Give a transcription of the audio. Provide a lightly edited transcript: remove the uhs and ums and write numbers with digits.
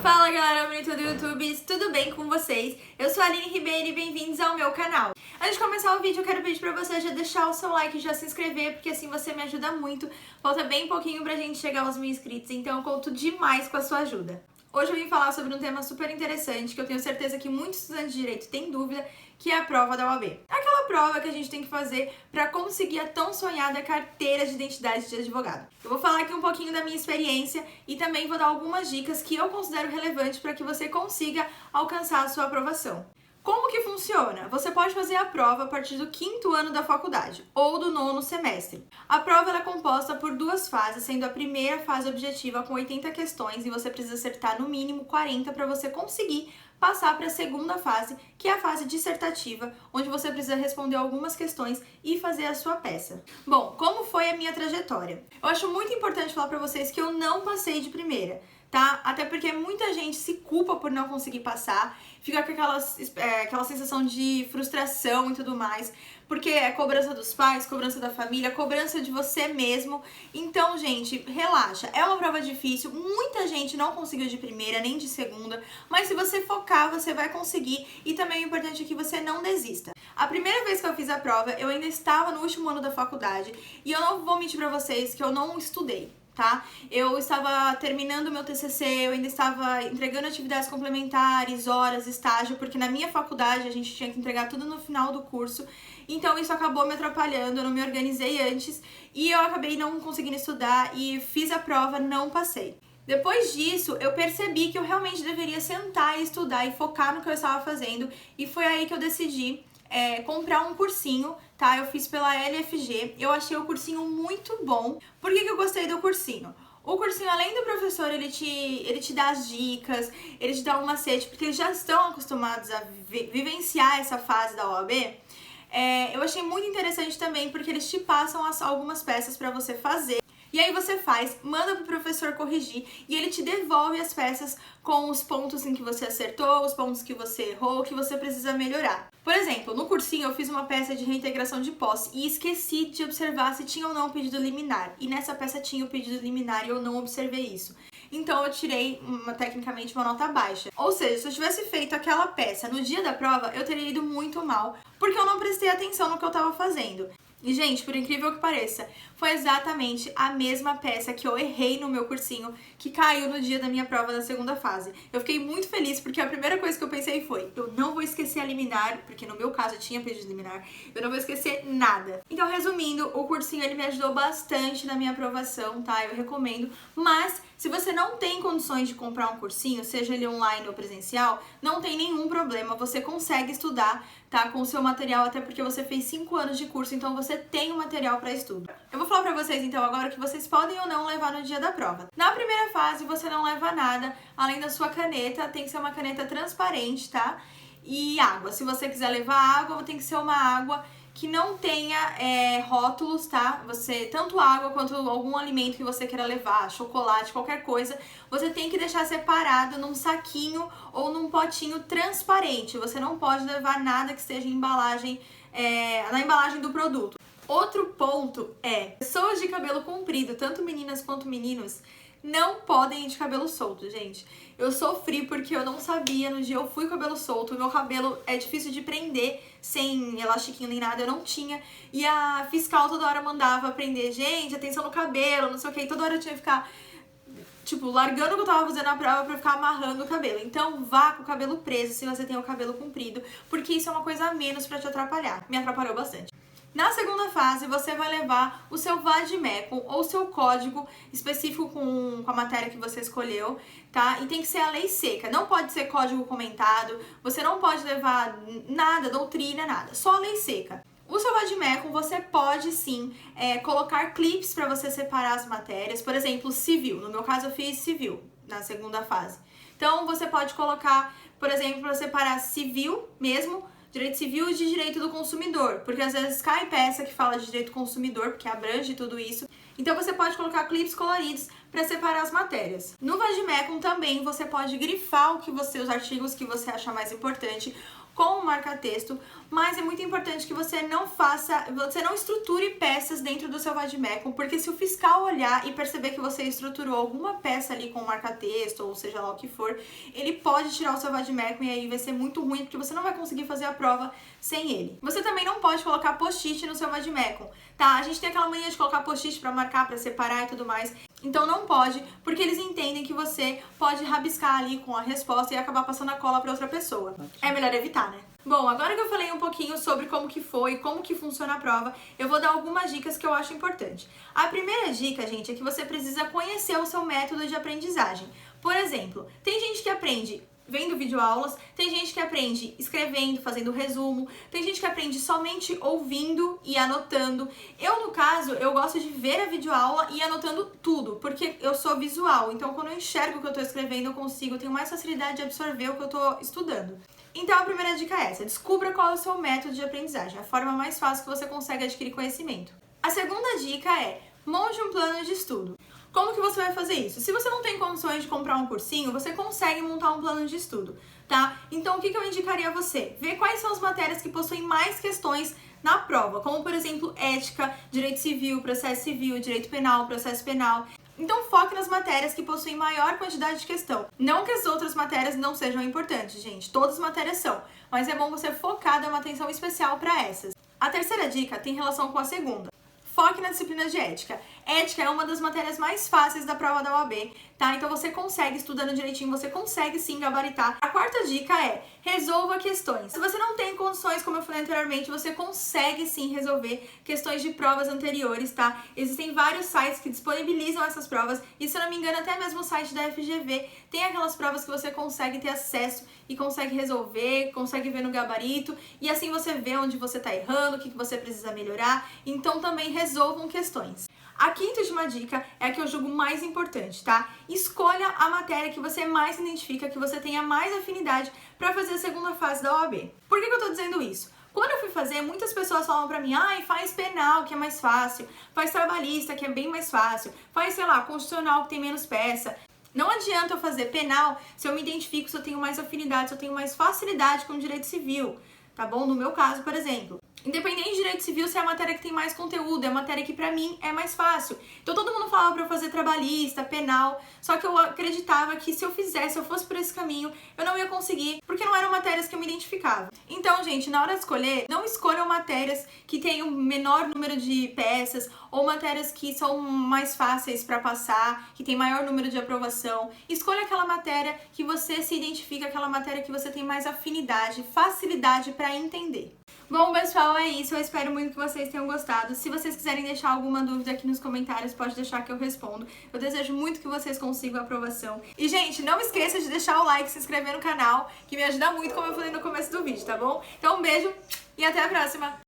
Fala galera bonita do YouTube, tudo bem com vocês? Eu sou a Aline Ribeiro e bem-vindos ao meu canal. Antes de começar o vídeo, eu quero pedir pra você já deixar o seu like e já se inscrever, porque assim você me ajuda muito. Falta bem pouquinho pra gente chegar aos 1000 inscritos, então eu conto demais com a sua ajuda. Hoje eu vim falar sobre um tema super interessante, que eu tenho certeza que muitos estudantes de Direito têm dúvida, que é a prova da OAB. Aquela prova que a gente tem que fazer para conseguir a tão sonhada carteira de identidade de advogado. Eu vou falar aqui um pouquinho da minha experiência e também vou dar algumas dicas que eu considero relevantes para que você consiga alcançar a sua aprovação. Como que funciona? Você pode fazer a prova a partir do 5º ano da faculdade ou do 9º semestre. A prova é composta por 2 fases, sendo a primeira fase objetiva com 80 questões e você precisa acertar no mínimo 40 para você conseguir passar para a segunda fase, que é a fase dissertativa, onde você precisa responder algumas questões e fazer a sua peça. Bom, como foi a minha trajetória? Eu acho muito importante falar para vocês que eu não passei de primeira, tá? Até porque muita gente se culpa por não conseguir passar, fica com aquela sensação de frustração e tudo mais, porque é cobrança dos pais, cobrança da família, cobrança de você mesmo. Então, gente, relaxa. É uma prova difícil, muita gente não conseguiu de primeira nem de segunda, mas se você focar, você vai conseguir. E também o importante é que você não desista. A primeira vez que eu fiz a prova, eu ainda estava no último ano da faculdade e eu não vou mentir pra vocês que eu não estudei. Tá? Eu estava terminando meu TCC, eu ainda estava entregando atividades complementares, horas, estágio, porque na minha faculdade a gente tinha que entregar tudo no final do curso, então isso acabou me atrapalhando, eu não me organizei antes e eu acabei não conseguindo estudar e fiz a prova, não passei. Depois disso, eu percebi que eu realmente deveria sentar e estudar e focar no que eu estava fazendo e foi aí que eu decidi comprar um cursinho, tá? Eu fiz pela LFG, eu achei o cursinho muito bom. Por que eu gostei do cursinho? O cursinho, além do professor, ele te dá as dicas, ele te dá um macete, porque eles já estão acostumados a vivenciar essa fase da OAB. Eu achei muito interessante também, porque eles te passam algumas peças para você fazer. E aí você faz, manda pro professor corrigir e ele te devolve as peças com os pontos em que você acertou, os pontos que você errou, que você precisa melhorar. Por exemplo, no cursinho eu fiz uma peça de reintegração de posse e esqueci de observar se tinha ou não pedido liminar. E nessa peça tinha o pedido liminar e eu não observei isso. Então eu tirei, tecnicamente, uma nota baixa. Ou seja, se eu tivesse feito aquela peça no dia da prova, eu teria ido muito mal, porque eu não prestei atenção no que eu estava fazendo. E, gente, por incrível que pareça, foi exatamente a mesma peça que eu errei no meu cursinho, que caiu no dia da minha prova da segunda fase. Eu fiquei muito feliz, porque a primeira coisa que eu pensei foi, eu não vou esquecer a liminar, porque no meu caso eu tinha pedido liminar, eu não vou esquecer nada. Então, resumindo, o cursinho ele me ajudou bastante na minha aprovação, tá? Eu recomendo, mas se você não tem condições de comprar um cursinho, seja ele online ou presencial, não tem nenhum problema, você consegue estudar, tá, com o seu material, até porque você fez 5 anos de curso, então você tem o material para estudo. Eu vou falar pra vocês então agora que vocês podem ou não levar no dia da prova. Na primeira fase você não leva nada, além da sua caneta, tem que ser uma caneta transparente, tá? E água, se você quiser levar água, tem que ser uma água que não tenha rótulos, tá? Você, tanto água quanto algum alimento que você queira levar, chocolate, qualquer coisa, você tem que deixar separado num saquinho ou num potinho transparente. Você não pode levar nada que esteja em embalagem, na embalagem do produto. Outro ponto pessoas de cabelo comprido, tanto meninas quanto meninos, não podem ir de cabelo solto, gente. Eu sofri porque eu não sabia, no dia eu fui com cabelo solto, o meu cabelo é difícil de prender, sem elastiquinho nem nada, eu não tinha. E a fiscal toda hora mandava prender, gente, atenção no cabelo, não sei o que, toda hora eu tinha que ficar, tipo, largando o que eu tava fazendo na prova pra ficar amarrando o cabelo. Então vá com o cabelo preso se você tem o cabelo comprido, porque isso é uma coisa a menos pra te atrapalhar. Me atrapalhou bastante. Na segunda fase, você vai levar o seu vade-mecum ou seu código específico com a matéria que você escolheu, tá? E tem que ser a lei seca, não pode ser código comentado, você não pode levar nada, doutrina, nada, só a lei seca. O seu vade-mecum, você pode sim colocar clips para você separar as matérias, por exemplo, civil, no meu caso eu fiz civil na segunda fase. Então você pode colocar, por exemplo, para separar civil mesmo, direito civil e de direito do consumidor, porque às vezes cai peça que fala de direito do consumidor, porque abrange tudo isso. Então você pode colocar clipes coloridos para separar as matérias. No vade-mecum também você pode grifar os artigos que você acha mais importante, com o marca-texto, mas é muito importante que você não estruture peças dentro do seu vademecum, porque se o fiscal olhar e perceber que você estruturou alguma peça ali com o marca-texto, ou seja lá o que for, ele pode tirar o seu vademecum e aí vai ser muito ruim, porque você não vai conseguir fazer a prova sem ele. Você também não pode colocar post-it no seu vademecum, tá? A gente tem aquela mania de colocar post-it pra marcar, pra separar e tudo mais, então não pode, porque eles entendem que você pode rabiscar ali com a resposta e acabar passando a cola pra outra pessoa. É melhor evitar, né? Bom, agora que eu falei um pouquinho sobre como que foi, como que funciona a prova, eu vou dar algumas dicas que eu acho importante. A primeira dica, gente, é que você precisa conhecer o seu método de aprendizagem. Por exemplo, tem gente que aprende vendo videoaulas, tem gente que aprende escrevendo, fazendo resumo, tem gente que aprende somente ouvindo e anotando. Eu, no caso, eu gosto de ver a videoaula e anotando tudo, porque eu sou visual, então quando eu enxergo o que eu tô escrevendo, eu tenho mais facilidade de absorver o que eu tô estudando. Então a primeira dica é essa: descubra qual é o seu método de aprendizagem, a forma mais fácil que você consegue adquirir conhecimento. A segunda dica é: monte um plano de estudo. Como que você vai fazer isso? Se você não tem condições de comprar um cursinho, você consegue montar um plano de estudo, tá? Então o que eu indicaria a você? Ver quais são as matérias que possuem mais questões na prova, como por exemplo ética, direito civil, processo civil, direito penal, processo penal. Então foque nas matérias que possuem maior quantidade de questão. Não que as outras matérias não sejam importantes, gente, todas as matérias são, mas é bom você focar, dar uma atenção especial para essas. A terceira dica tem relação com a segunda. Foque na disciplina de ética. Ética é uma das matérias mais fáceis da prova da OAB, tá? Então você consegue, estudando direitinho, você consegue sim gabaritar. A quarta dica é: resolva questões. Se você não tem condições, como eu falei anteriormente, você consegue sim resolver questões de provas anteriores, tá? Existem vários sites que disponibilizam essas provas e, se eu não me engano, até mesmo o site da FGV tem aquelas provas que você consegue ter acesso e consegue resolver, consegue ver no gabarito, e assim você vê onde você tá errando, o que você precisa melhorar. Então também resolvam questões. A quinta e última dica é a que eu julgo mais importante, tá? Escolha a matéria que você mais identifica, que você tenha mais afinidade para fazer a segunda fase da OAB. Por que eu tô dizendo isso? Quando eu fui fazer, muitas pessoas falam pra mim: ai, faz penal, que é mais fácil, faz trabalhista, que é bem mais fácil, faz, sei lá, constitucional, que tem menos peça. Não adianta eu fazer penal se eu me identifico, se eu tenho mais afinidade, se eu tenho mais facilidade com direito civil, tá bom? No meu caso, por exemplo. Independente de direito civil, se é a matéria que tem mais conteúdo, é a matéria que pra mim é mais fácil. Então todo mundo falava pra eu fazer trabalhista, penal, só que eu acreditava que se eu fosse por esse caminho, eu não ia conseguir, porque não eram matérias que eu me identificava. Então, gente, na hora de escolher, não escolham matérias que tenham menor número de peças, ou matérias que são mais fáceis pra passar, que tem maior número de aprovação. Escolha aquela matéria que você se identifica, aquela matéria que você tem mais afinidade, facilidade pra entender. Bom, pessoal, é isso. Eu espero muito que vocês tenham gostado. Se vocês quiserem deixar alguma dúvida aqui nos comentários, pode deixar que eu respondo. Eu desejo muito que vocês consigam a aprovação. E, gente, não esqueça de deixar o like, se inscrever no canal, que me ajuda muito, como eu falei no começo do vídeo, tá bom? Então, um beijo e até a próxima!